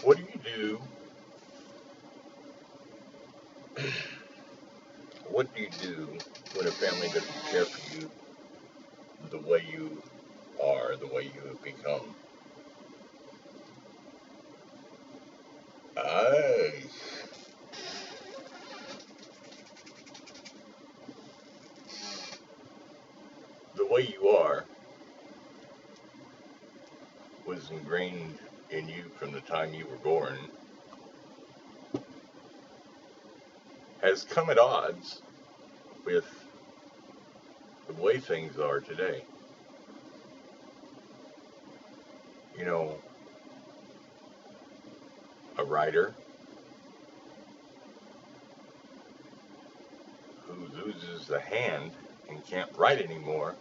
What do you do? What do you do when a family doesn't care for you the way you are, the way you have become? I, the way you are was ingrained in you from the time you were born, has come at odds with the way things are today. You know, a writer who loses a hand and can't write anymore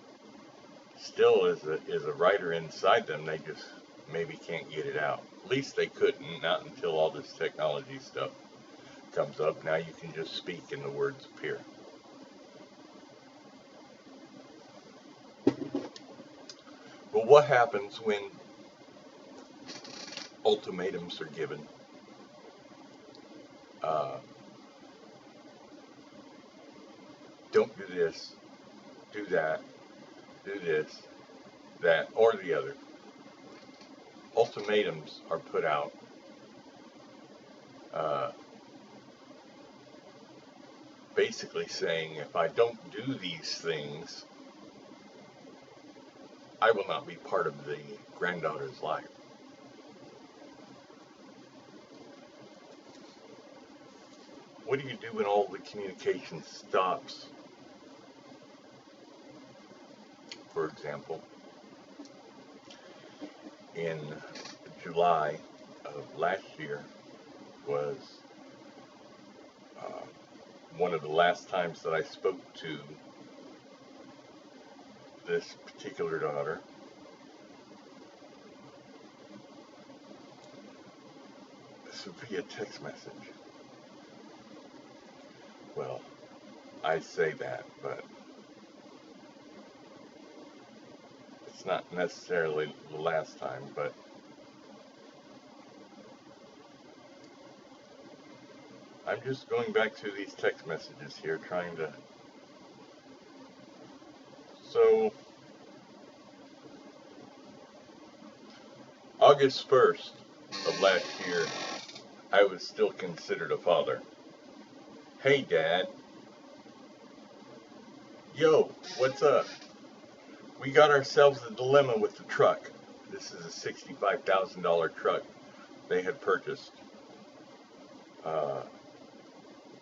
still is a writer inside them. They just maybe can't get it out. At least they couldn't, not until all this technology stuff comes up. Now you can just speak and the words appear. But what happens when ultimatums are given? Uh, don't do this, do that, do this, that, or the other. Ultimatums are put out uh, basically saying, if I don't do these things, I will not be part of the granddaughter's life. What do you do when all the communication stops? For example, in July of last year was uh, one of the last times that I spoke to this particular daughter. This would be a text message. Well, I say that, but it's not necessarily the last time, but I'm just going back through these text messages here, trying to. So, August 1st of last year, I was still considered a father. Hey, Dad. Yo, what's up? We got ourselves a dilemma with the truck. This is a $65,000 truck they had purchased. Uh,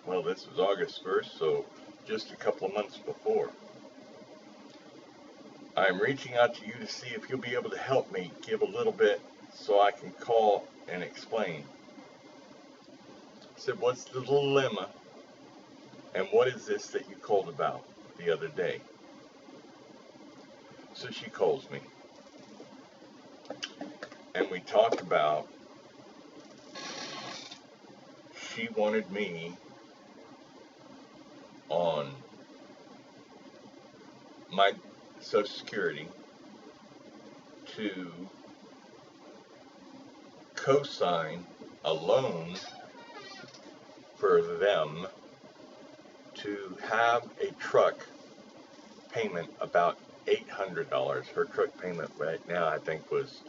well, this was August 1st, so just a couple of months before. I'm reaching out to you to see if you'll be able to help me give a little bit so I can call and explain. I said, what's the dilemma? And what is this that you called about the other day? So she calls me. And we talked about, she wanted me on my Social Security to co-sign a loan for them to have a truck payment about $800. Her truck payment right now, I think, was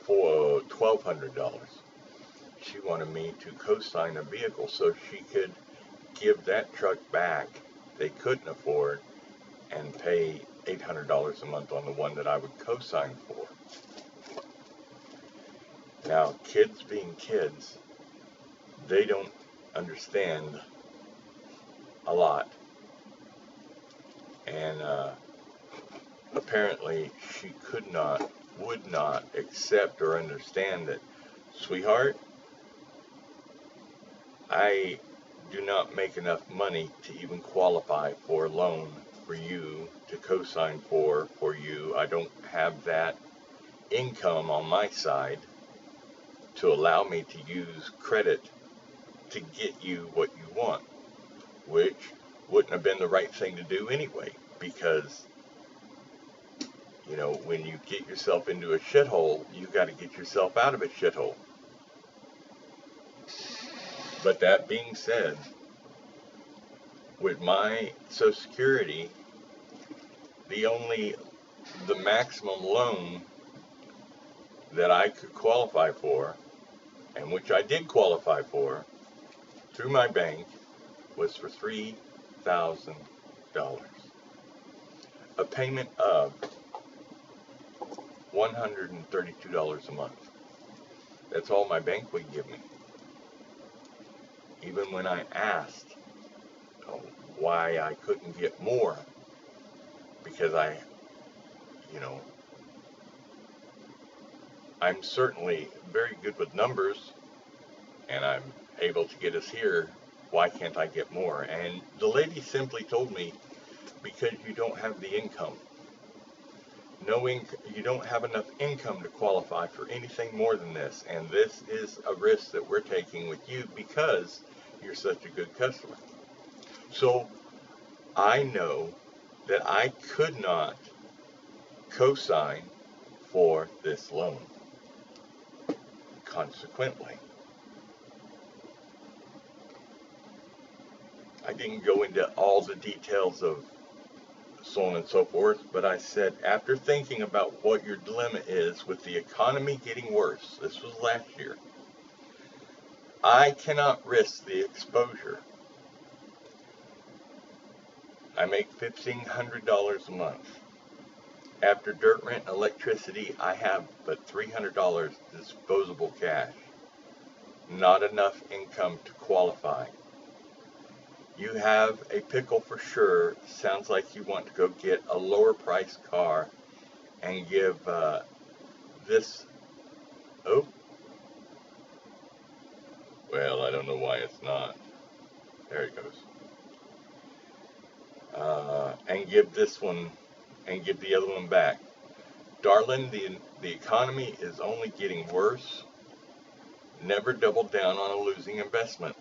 for $1,200. She wanted me to co-sign a vehicle so she could give that truck back they couldn't afford and pay $800 a month on the one that I would co-sign for. Now, kids being kids, they don't understand a lot. And apparently she would not accept or understand that, sweetheart, I do not make enough money to even qualify for a loan for you to co-sign for you. I don't have that income on my side to allow me to use credit to get you what you want, which wouldn't have been the right thing to do anyway, because when you get yourself into a shithole, you got to get yourself out of a shithole. But that being said, with my Social Security, the maximum loan that I could qualify for, and which I did qualify for through my bank, was for $3,000. A payment of $132 a month. That's all my bank would give me. Even when I asked why I couldn't get more, because you know, I'm certainly very good with numbers, and I'm able to get us here. Why can't I get more? And the lady simply told me, because you don't have the income. You don't have enough income to qualify for anything more than this, and this is a risk that we're taking with you because you're such a good customer. So I know that I could not co-sign for this loan. Consequently, I didn't go into all the details of so on and so forth, but I said, after thinking about what your dilemma is with the economy getting worse, this was last year, I cannot risk the exposure. I make $1,500 a month. After dirt rent and electricity, I have but $300 disposable cash. Not enough income to qualify. You have a pickle for sure. Sounds like you want to go get a lower priced car and give this. Oh, well, I don't know why it's not. There it goes. And give this one and give the other one back. Darling, the economy is only getting worse. Never double down on a losing investment.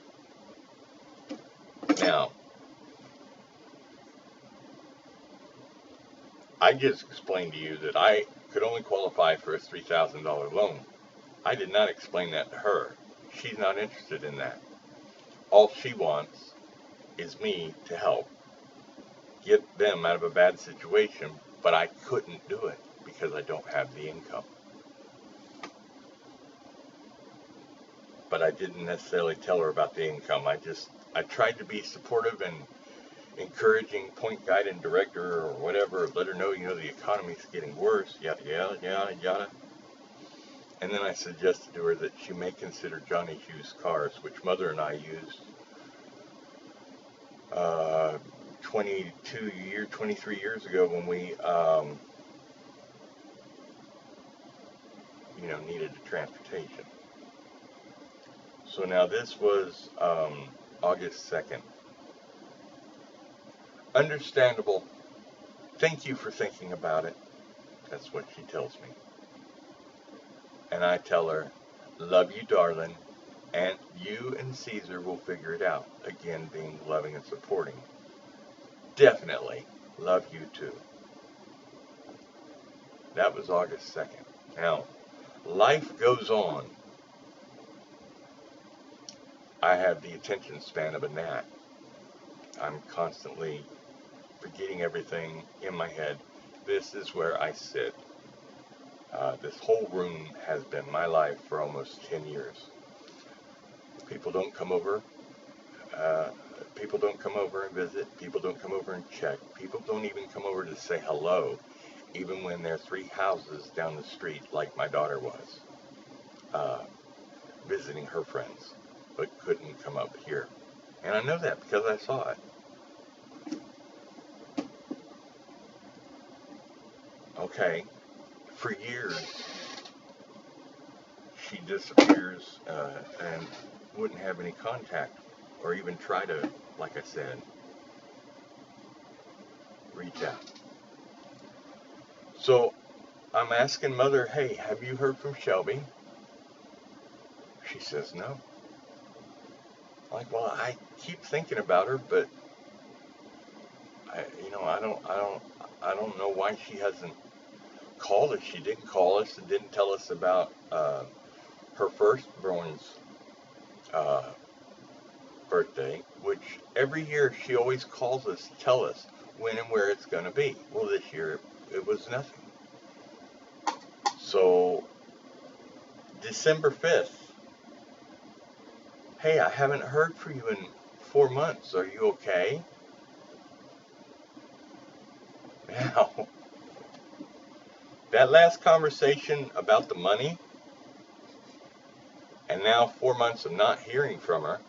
Now, I just explained to you that I could only qualify for a $3,000 loan. I did not explain that to her. She's not interested in that. All she wants is me to help get them out of a bad situation, but I couldn't do it because I don't have the income. But I didn't necessarily tell her about the income. I tried to be supportive and encouraging, point, guide, and director or whatever, let her know, the economy's getting worse, yada, yada, yada, yada. And then I suggested to her that she may consider Johnny's used cars, which Mother and I used 23 years ago when we, needed transportation. So now this was August 2nd. Understandable. Thank you for thinking about it. That's what she tells me. And I tell her, love you, darling, and you and Caesar will figure it out. Again, being loving and supporting. Definitely love you too. That was August 2nd. Now, life goes on. I have the attention span of a gnat. I'm constantly forgetting everything in my head. This is where I sit. This whole room has been my life for almost 10 years. People don't come over. People don't come over and visit. People don't come over and check. People don't even come over to say hello, even when they're 3 houses down the street, like my daughter was, visiting her friends, but couldn't come up here. And I know that because I saw it. Okay, for years, she disappears and wouldn't have any contact or even try to, like I said, reach out. So I'm asking Mother, hey, have you heard from Shelby? She says no. Like, well, I keep thinking about her, but I don't know why she hasn't called us. She didn't call us and didn't tell us about her firstborn's uh, birthday, which every year she always calls us to tell us when and where it's going to be. Well, this year it was nothing. So, December 5th, hey, I haven't heard from you in 4 months. Are you okay? Now, that last conversation about the money, and now 4 months of not hearing from her,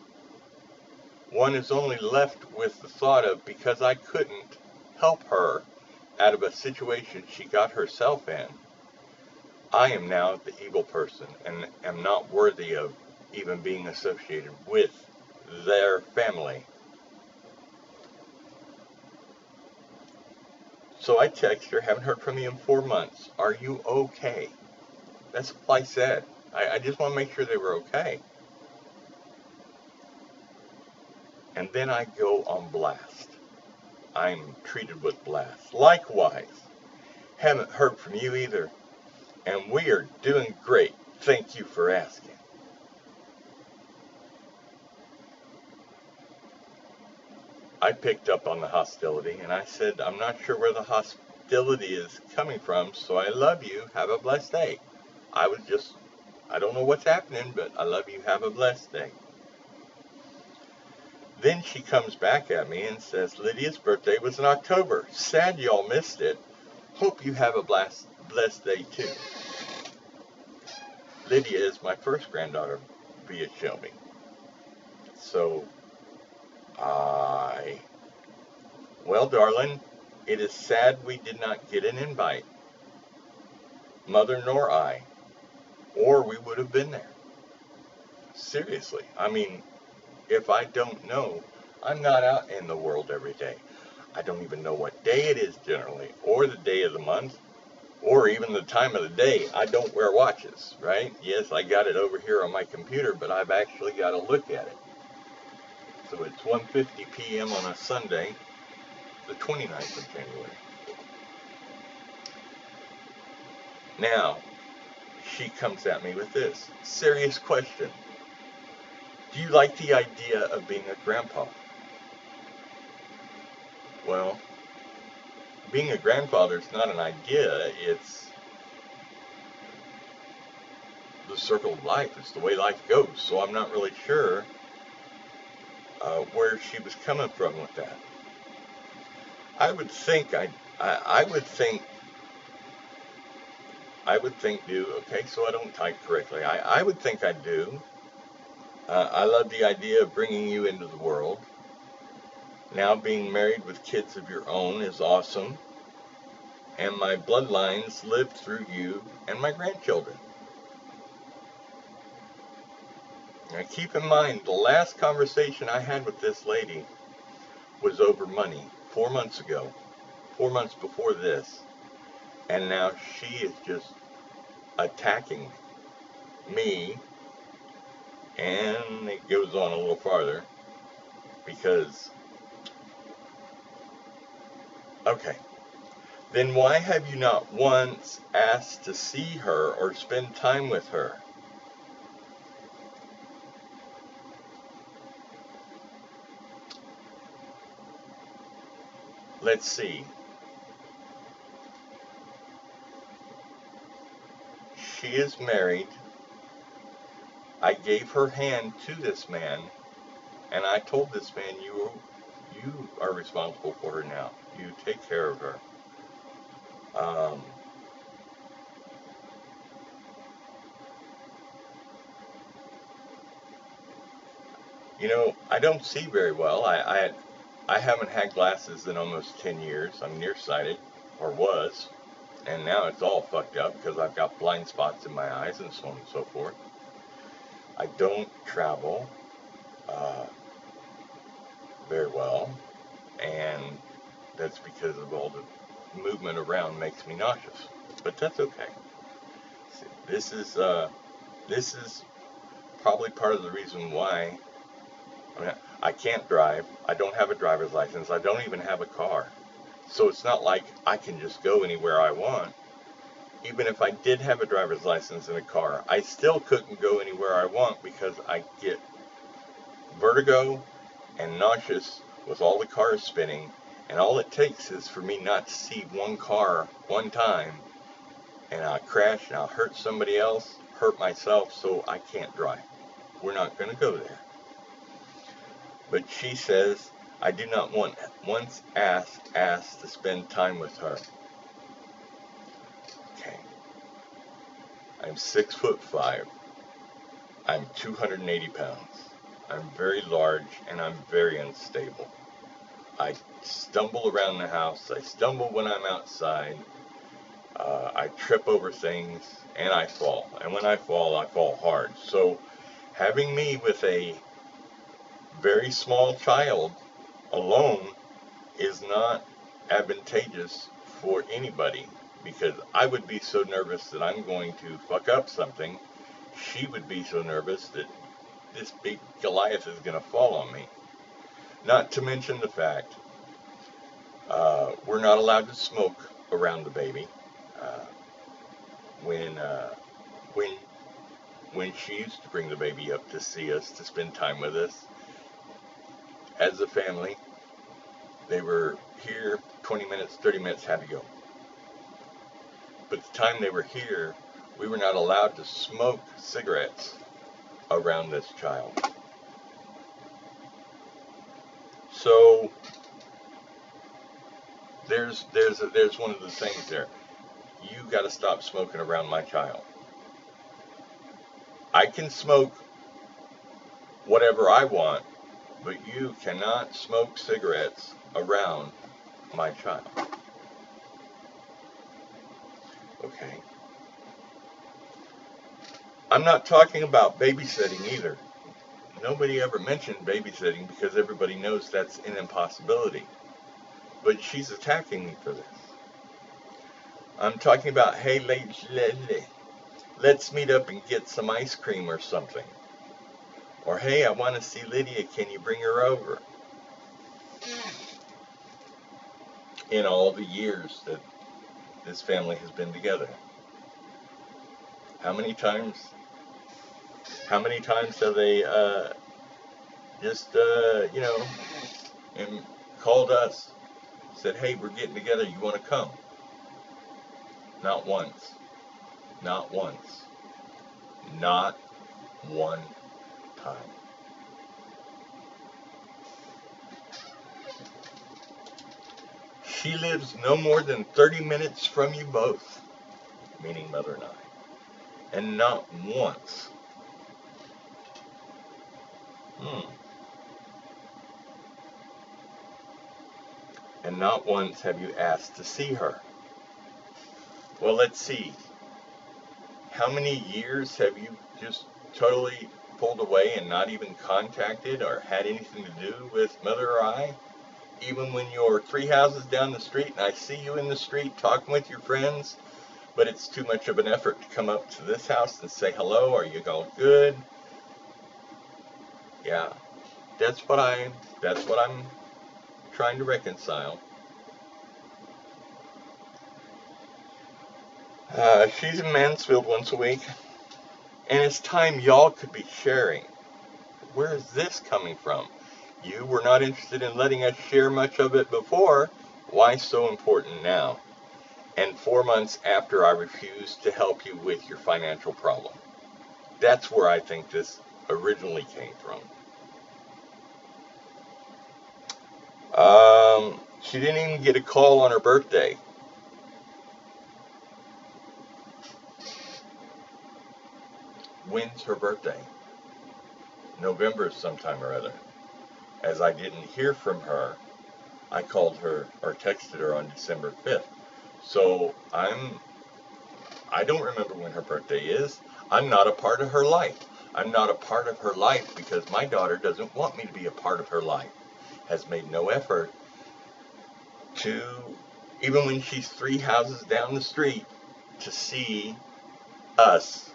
one is only left with the thought of, because I couldn't help her out of a situation she got herself in, I am now the evil person and am not worthy of even being associated with their family. So I text her, haven't heard from you in 4 months. Are you okay? That's what I said. I just want to make sure they were okay. And then I go on blast. I'm treated with blast. Likewise, haven't heard from you either. And we are doing great. Thank you for asking. I picked up on the hostility and I said, I'm not sure where the hostility is coming from, so I love you. Have a blessed day. I don't know what's happening, but I love you. Have a blessed day. Then she comes back at me and says, Lydia's birthday was in October. Sad y'all missed it. Hope you have a blessed day too. Lydia is my first granddaughter via Shelby. So, well, darling, it is sad we did not get an invite. Mother nor I. Or we would have been there. Seriously. I mean, if I don't know, I'm not out in the world every day. I don't even know what day it is generally, or the day of the month, or even the time of the day. I don't wear watches, right? Yes, I got it over here on my computer, but I've actually got to look at it. So it's 1:50 p.m. on a Sunday, the 29th of January. Now, she comes at me with this serious question. Do you like the idea of being a grandpa? Well, being a grandfather is not an idea, it's the circle of life. It's the way life goes. So I'm not really sure where she was coming from with that. I would think do. Okay, so I don't type correctly. I would think I do. I love the idea of bringing you into the world. Now being married with kids of your own is awesome. And my bloodlines live through you and my grandchildren. Now keep in mind, the last conversation I had with this lady was over money 4 months ago, 4 months before this. And now she is just attacking me, and it goes on a little farther because, okay, then why have you not once asked to see her or spend time with her? Let's see. She is married. I gave her hand to this man, and I told this man, you are responsible for her now. You take care of her. I don't see very well. I haven't had glasses in almost 10 years. I'm nearsighted, or was, and now it's all fucked up because I've got blind spots in my eyes and so on and so forth. I don't travel very well, and that's because of all the movement around makes me nauseous. But that's okay. This is probably part of the reason why. I can't drive. I don't have a driver's license. I don't even have a car. So it's not like I can just go anywhere I want. Even if I did have a driver's license and a car, I still couldn't go anywhere I want because I get vertigo and nauseous with all the cars spinning, and all it takes is for me not to see one car one time, and I'll crash and I'll hurt somebody else, hurt myself, so I can't drive. We're not going to go there. But she says, I do not once ask to spend time with her. Okay. I'm 6'5". I'm 280 pounds. I'm very large and I'm very unstable. I stumble around the house. I stumble when I'm outside. I trip over things and I fall. And when I fall hard. So having me with a very small child alone is not advantageous for anybody, because I would be so nervous that I'm going to fuck up something. She would be so nervous that this big Goliath is going to fall on me. Not to mention the fact we're not allowed to smoke around the baby. When she used to bring the baby up to see us, to spend time with us as a family, they were here 20 minutes, 30 minutes, had to go. But the time they were here, we were not allowed to smoke cigarettes around this child. So there's one of the things there. You got to stop smoking around my child. I can smoke whatever I want, but you cannot smoke cigarettes around my child. Okay. I'm not talking about babysitting either. Nobody ever mentioned babysitting because everybody knows that's an impossibility. But she's attacking me for this. I'm talking about, hey, let's meet up and get some ice cream or something. Or, hey, I want to see Lydia, can you bring her over? In all the years that this family has been together. How many times have they and called us, said, hey, we're getting together, you want to come? Not once. Not once. Not one time. She lives no more than 30 minutes from you both, meaning Mother and I, and not once. And not once have you asked to see her. Well, let's see. How many years have you just totally pulled away and not even contacted or had anything to do with Mother or I? Even when you're 3 houses down the street and I see you in the street talking with your friends, but it's too much of an effort to come up to this house and say hello, are you all good? Yeah, that's what I'm trying to reconcile. She's in Mansfield once a week, and it's time y'all could be sharing. Where is this coming from? You were not interested in letting us share much of it before. Why so important now? And 4 months after I refused to help you with your financial problem. That's where I think this originally came from. She didn't even get a call on her birthday. When's her birthday? November sometime or other. As I didn't hear from her, I called her or texted her on December 5th. So I don't remember when her birthday is. I'm not a part of her life. I'm not a part of her life because my daughter doesn't want me to be a part of her life. Has made no effort to, even when she's 3 houses down the street, to see us,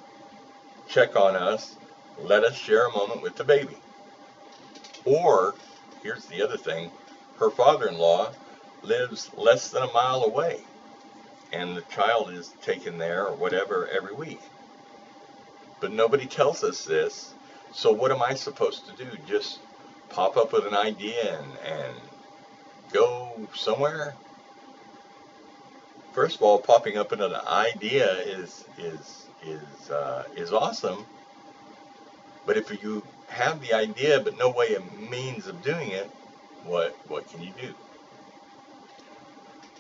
check on us, let us share a moment with the baby. Or, here's the other thing, her father-in-law lives less than a mile away, and the child is taken there or whatever every week. But nobody tells us this, so what am I supposed to do? Just pop up with an idea and go somewhere. First of all, popping up another idea is awesome. But if you have the idea but no way of means of doing it, what can you do?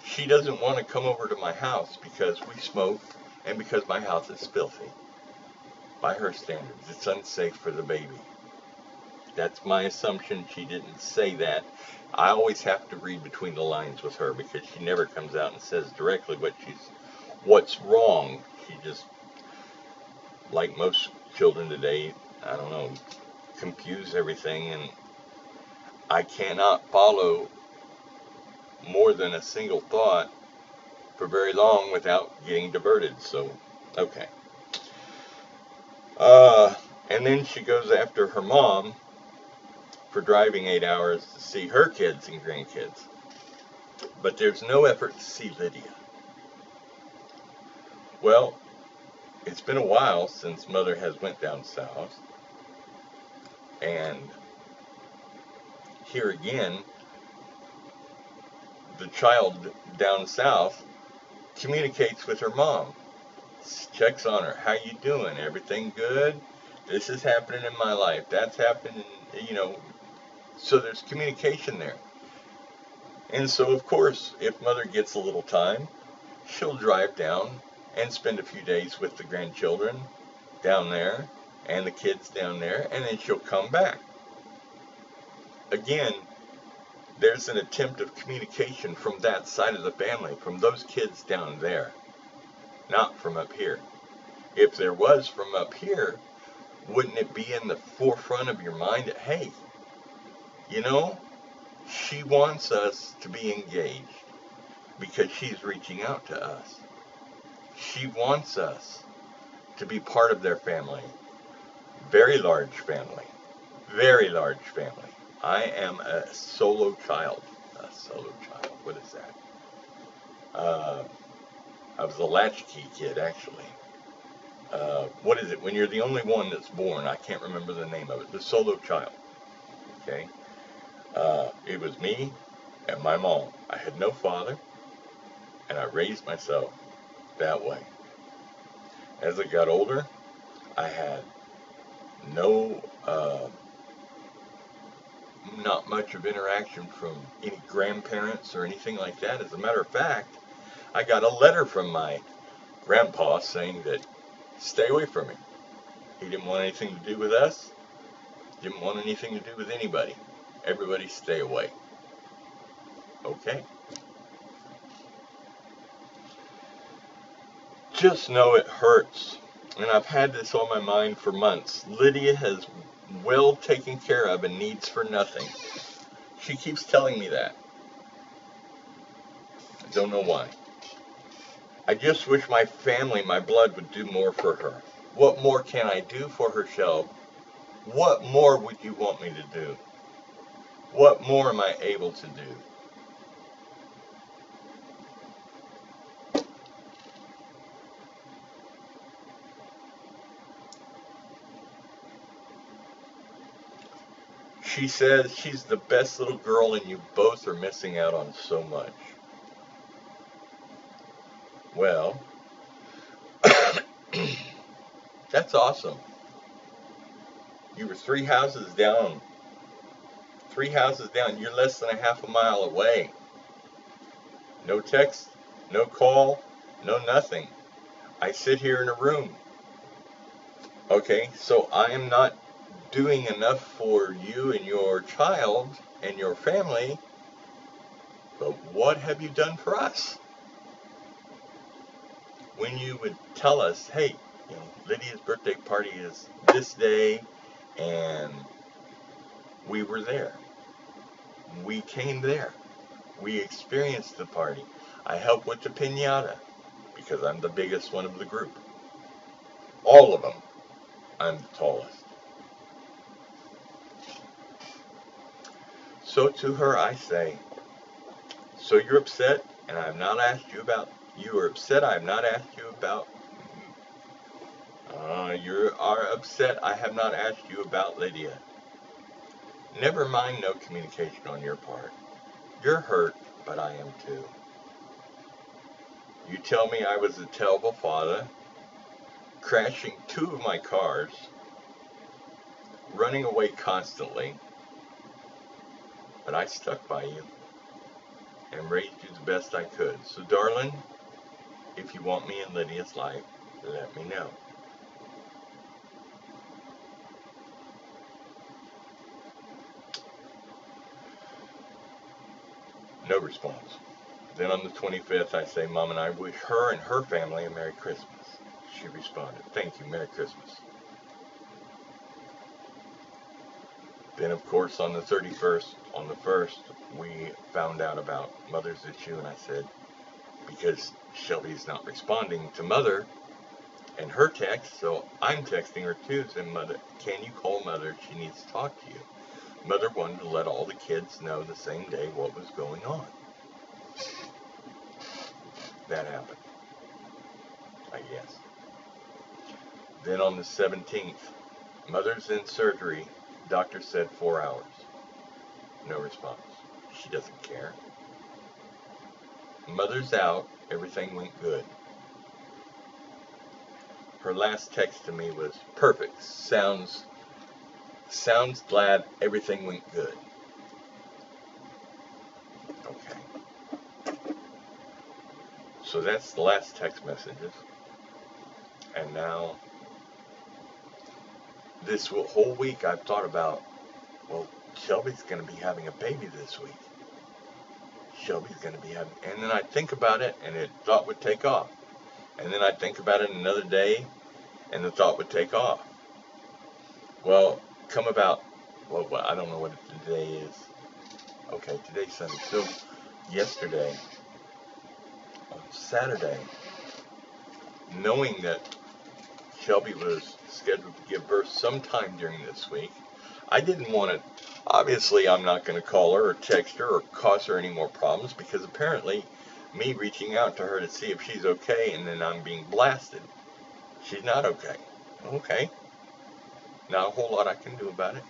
She doesn't want to come over to my house because we smoke and because my house is filthy. By her standards, it's unsafe for the baby. That's my assumption. She didn't say that. I always have to read between the lines with her because she never comes out and says directly what's wrong. She just, like most children today, I don't know, confuse everything, and I cannot follow more than a single thought for very long without getting diverted. So, okay. And then she goes after her mom for driving 8 hours to see her kids and grandkids. But there's no effort to see Lydia. Well, it's been a while since Mother has went down south. And here again, the child down south communicates with her mom. Checks on her. How you doing? Everything good? This is happening in my life. That's happening, So there's communication there. And so, of course, if Mother gets a little time, she'll drive down and spend a few days with the grandchildren down there and the kids down there, and then she'll come back. Again, there's an attempt of communication from that side of the family, from those kids down there, not from up here. If there was from up here, wouldn't it be in the forefront of your mind that, hey, she wants us to be engaged because she's reaching out to us. She wants us to be part of their family. Very large family. Very large family. I am a solo child. A solo child. What is that? I was a latchkey kid, actually. What is it? When you're the only one that's born, I can't remember the name of it. The solo child. Okay? It was me and my mom. I had no father, and I raised myself that way. As I got older, I had not much of interaction from any grandparents or anything like that. As a matter of fact, I got a letter from my grandpa saying that stay away from him. He didn't want anything to do with us, didn't want anything to do with anybody. Everybody stay away. Okay. Just know it hurts. And I've had this on my mind for months. Lydia has well taken care of and needs for nothing. She keeps telling me that. I don't know why. I just wish my family, my blood, would do more for her. What more can I do for her, Shelb? What more would you want me to do? What more am I able to do? She says she's the best little girl and you both are missing out on so much. Well, that's awesome. You were 3 houses down. 3 houses down. You're less than a half a mile away. No text, no call, no nothing. I sit here in a room. Okay, so I am not doing enough for you and your child and your family, but what have you done for us? When you would tell us, hey, Lydia's birthday party is this day, and we were there. We came there. We experienced the party. I helped with the piñata because I'm the biggest one of the group. All of them, I'm the tallest. So to her I say, so you're upset and I have not asked you about, you are upset I have not asked you about, you are upset I have not asked you about Lydia. Never mind no communication on your part. You're hurt, but I am too. You tell me I was a terrible father, crashing 2 of my cars, running away constantly, but I stuck by you and raised you the best I could. So, darling, if you want me in Lydia's life, let me know. No response. Then on the 25th, I say, Mom and I wish her and her family a Merry Christmas. She responded, thank you, Merry Christmas. Then, of course, on the 31st, on the 1st, we found out about Mother's issue, and I said, because Shelby's not responding to Mother and her text, so I'm texting her too, saying, Mother, can you call Mother? She needs to talk to you. Mother wanted to let all the kids know the same day what was going on. That happened, I guess. Then on the 17th, Mother's in surgery. Doctor said 4 hours. No response. She doesn't care. Mother's out. Everything went good. Her last text to me was, perfect. Sounds glad everything went good. Okay. So that's the last text messages. And now, this whole week I've thought about, well, Shelby's going to be having a baby this week. Shelby's going to be having, and then I think about it, and the thought would take off. And then I'd think about it another day, and the thought would take off. Well, come about, well, I don't know what today is. Okay, today's Sunday. So, yesterday, on Saturday, knowing that Shelby was scheduled to give birth sometime during this week, I didn't want to, obviously I'm not going to call her or text her or cause her any more problems, because apparently me reaching out to her to see if she's okay and then I'm being blasted. She's not okay. Okay. Not a whole lot I can do about it.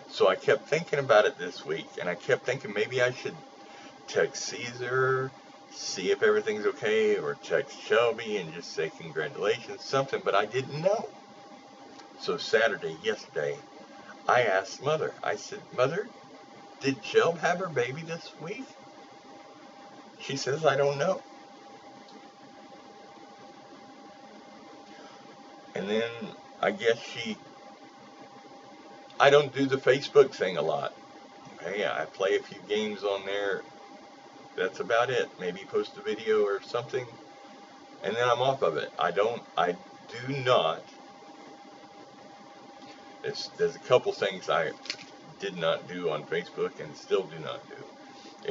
So I kept thinking about it this week, and I kept thinking maybe I should text Caesar, see if everything's okay, or text Shelby and just say congratulations, something, but I didn't know. So Saturday, yesterday, I asked Mother. I said, Mother, did Shelby have her baby this week? She says, I don't know. And then I guess I don't do the Facebook thing a lot. Okay, I play a few games on there. That's about it. Maybe post a video or something, and then I'm off of it. I do not. There's a couple things I did not do on Facebook and still do not do.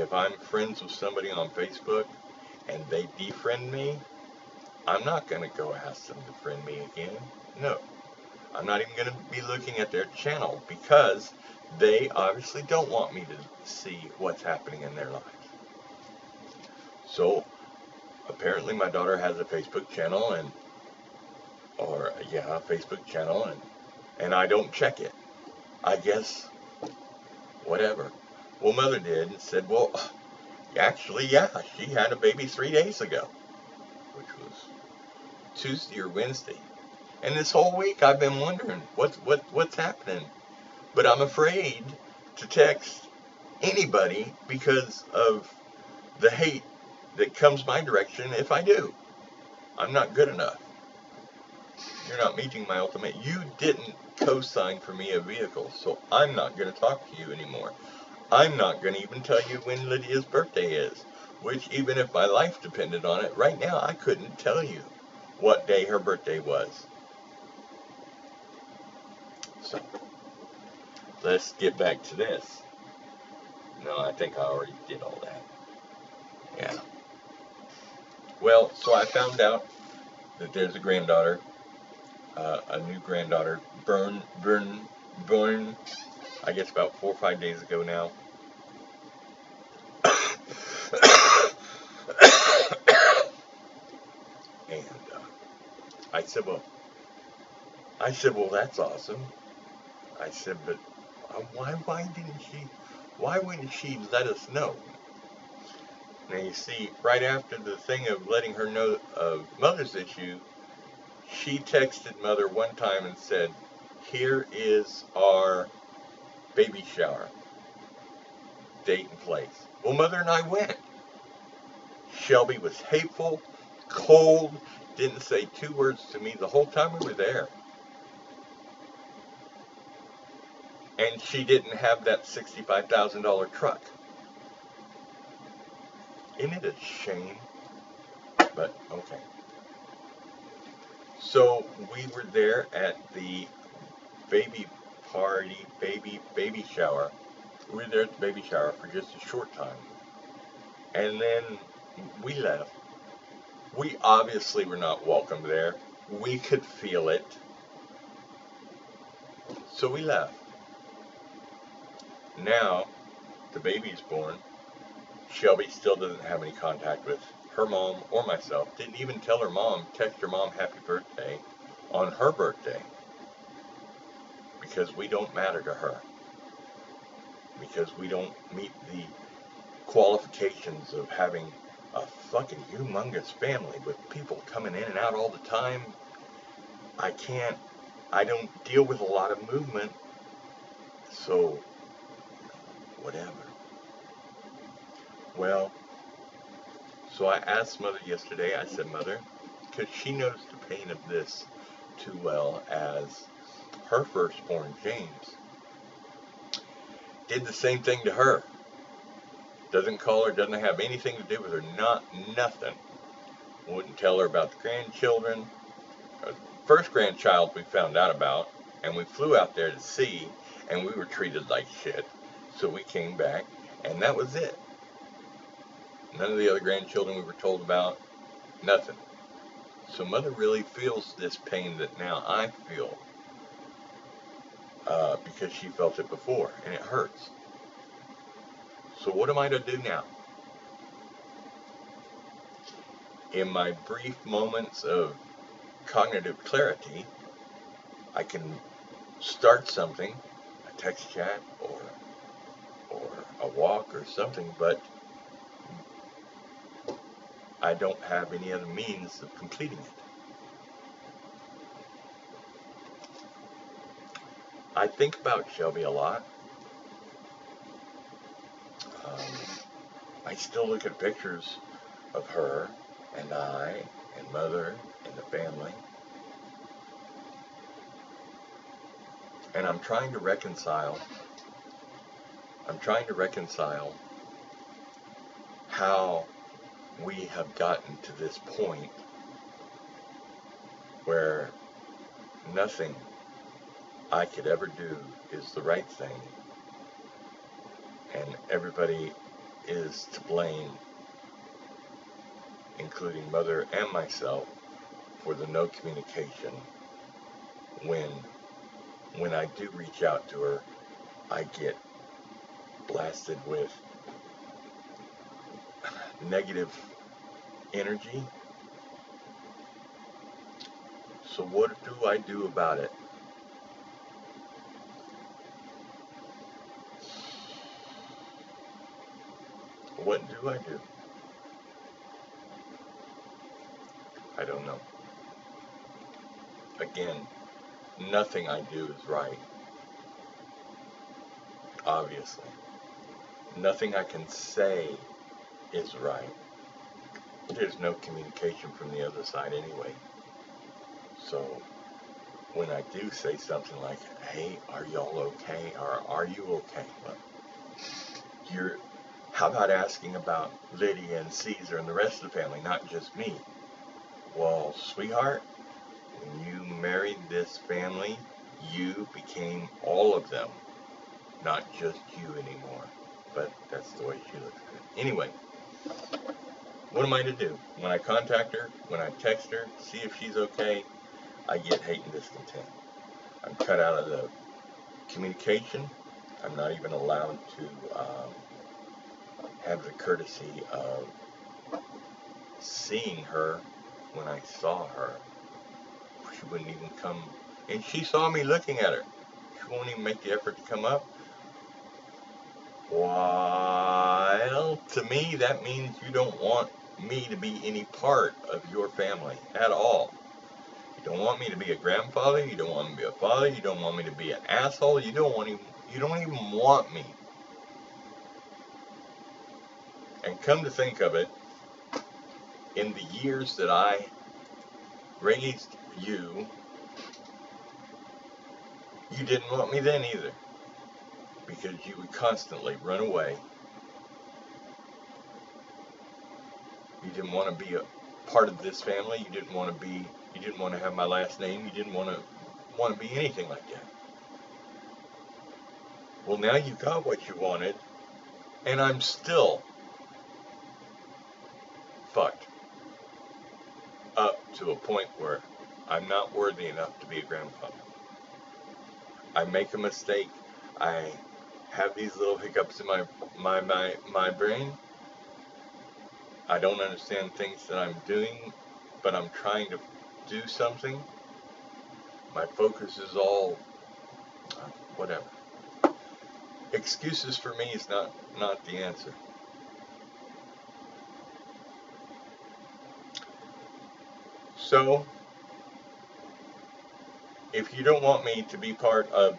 If I'm friends with somebody on Facebook and they defriend me, I'm not going to go ask them to friend me again. No. I'm not even going to be looking at their channel, because they obviously don't want me to see what's happening in their lives. So apparently my daughter has a Facebook channel, a Facebook channel, and I don't check it. I guess, whatever. Well, Mother did and said, well, actually, yeah, she had a baby 3 days ago, which was Tuesday or Wednesday. And this whole week I've been wondering what's happening. But I'm afraid to text anybody because of the hate that comes my direction if I do. I'm not good enough. You're not meeting my ultimate. You didn't co-sign for me a vehicle, so I'm not going to talk to you anymore. I'm not going to even tell you when Lydia's birthday is, which, even if my life depended on it, right now I couldn't tell you what day her birthday was. So, let's get back to this. No, I think I already did all that. Yeah. Well, so I found out that there's a granddaughter, a new granddaughter, born, I guess about 4 or 5 days ago now. And I said, well, that's awesome. I said, but Why wouldn't she let us know? Now you see, right after the thing of letting her know of Mother's issue, she texted Mother one time and said, here is our baby shower, date and place. Well, Mother and I went. Shelby was hateful, cold, didn't say two words to me the whole time we were there. And she didn't have that $65,000 truck. Isn't it a shame? But okay. So we were there at the baby party, baby shower. We were there at the baby shower for just a short time. And then we left. We obviously were not welcome there. We could feel it. So we left. Now, the baby's born. Shelby still doesn't have any contact with her mom or myself. Didn't even tell her mom, text her mom happy birthday on her birthday. Because we don't matter to her. Because we don't meet the qualifications of having a fucking humongous family with people coming in and out all the time. I don't deal with a lot of movement, so whatever. Well, so I asked Mother yesterday, I said, Mother, because she knows the pain of this too well as her firstborn, James, did the same thing to her. Doesn't call her, doesn't have anything to do with her, nothing. Wouldn't tell her about the grandchildren. First grandchild we found out about, and we flew out there to see, and we were treated like shit. So we came back, and that was it. None of the other grandchildren we were told about, nothing. So Mother really feels this pain that now I feel, because she felt it before, and it hurts. So what am I to do now? In my brief moments of cognitive clarity, I can start something, a text chat or a walk or something, but I don't have any other means of completing it. I think about Shelby a lot. I still look at pictures of her and I and Mother and the family. And I'm trying to reconcile how we have gotten to this point where nothing I could ever do is the right thing, and everybody is to blame, including Mother and myself, for the no communication. When I do reach out to her, I get blasted with negative energy. So what do I do about it? What do I do? I don't know. Again, nothing I do is right. Obviously. Nothing I can say is right. There's no communication from the other side anyway. So when I do say something like, hey, are y'all okay? Or are you okay? Well, how about asking about Lydia and Caesar and the rest of the family, not just me? Well, sweetheart, when you married this family, you became all of them, not just you anymore. But that's the way she looks at it. Anyway, what am I to do? When I contact her, when I text her, see if she's okay, I get hate and discontent. I'm cut out of the communication. I'm not even allowed to have the courtesy of seeing her when I saw her. She wouldn't even come, and she saw me looking at her. She won't even make the effort to come up. Well, to me, that means you don't want me to be any part of your family at all. You don't want me to be a grandfather. You don't want me to be a father. You don't want me to be an asshole. You don't even want me. And come to think of it, in the years that I raised you, you didn't want me then either, because you would constantly run away. You didn't want to be a part of this family. You didn't want to have my last name. You didn't want to be anything like that. Well, now you got what you wanted, and I'm still fucked up to a point where I'm not worthy enough to be a grandfather. I make a mistake. I have these little hiccups in my brain. I don't understand things that I'm doing, but I'm trying to do something. My focus is all whatever. Excuses for me is not the answer. So, if you don't want me to be part of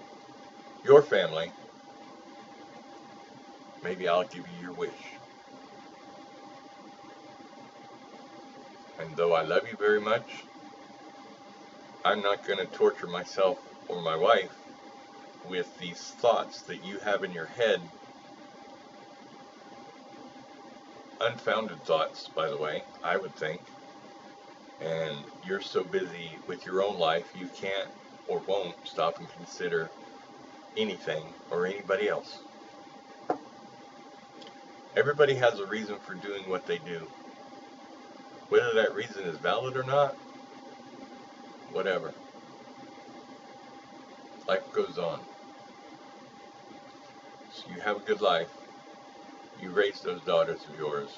your family, maybe I'll give you your wish. And though I love you very much, I'm not going to torture myself or my wife with these thoughts that you have in your head. Unfounded thoughts, by the way, I would think. And you're so busy with your own life, you can't or won't stop and consider anything or anybody else. Everybody has a reason for doing what they do. Whether that reason is valid or not, whatever. Life goes on. So you have a good life. You raise those daughters of yours.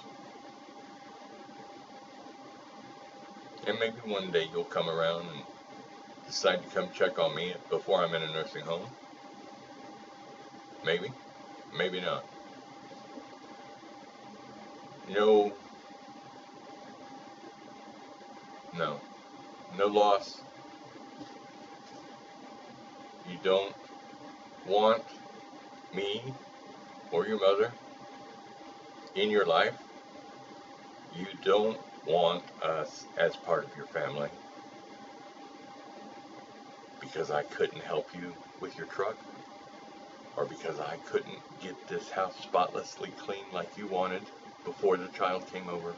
And maybe one day you'll come around and decide to come check on me before I'm in a nursing home. Maybe. Maybe not. No loss. You don't want me or your mother in your life. You don't want us as part of your family because I couldn't help you with your truck, or because I couldn't get this house spotlessly clean like you wanted before the child came over,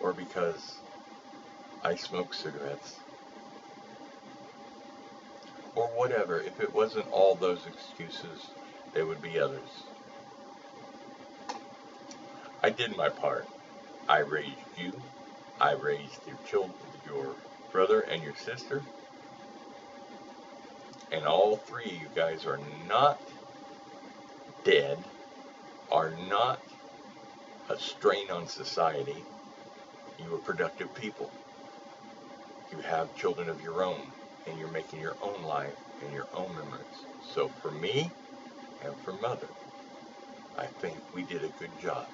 or because I smoke cigarettes, or whatever. If it wasn't all those excuses, there would be others. I did my part. I raised you. I raised your children, your brother and your sister. And all three of you guys are not dead, are not a strain on society. You are productive people. You have children of your own, and you're making your own life and your own memories. So for me and for Mother, I think we did a good job.